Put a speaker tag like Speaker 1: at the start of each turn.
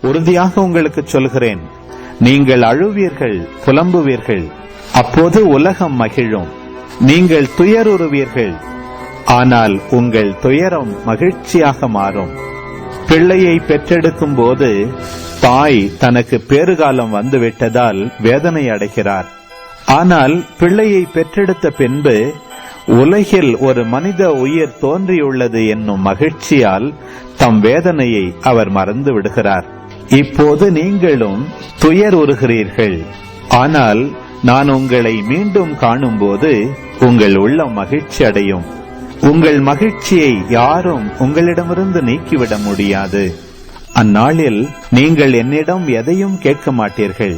Speaker 1: உறுதியாக உங்களுக்கு சொல்கிறேன், நீங்கள் அழுவீர்கள், புலம்புவீர்கள், அப்போது உலகம் மகிழும். நீங்கள் துயருறுவீர்கள், ஆனால் உங்கள் துயரம் மகிழ்ச்சியாக மாறும். பிள்ளையை பெற்றெடுக்கும் போது தாய் தனக்கு பேறுகாலம் வந்துவிட்டதால் வேதனை அடைகிறார். ஆனால் பிள்ளையை பெற்றெடுத்த பின்பு உலகில் ஒரு மனித உயிர் தோன்றியுள்ளது என்னும் மகிழ்ச்சியால் தம் வேதனையை அவர் மறந்து விடுகிறார். இப்போது நீங்களும் துயர் உறுகிறீர்கள், ஆனால் நான் உங்களை மீண்டும் காணும்போது உங்கள் உள்ளம் மகிழ்ச்சி அடையும். உங்கள் மகிழ்ச்சியை யாரும் உங்களிடமிருந்து நீக்கிவிட முடியாது. அந்நாளில் நீங்கள் என்னிடம் எதையும் கேட்க மாட்டீர்கள்.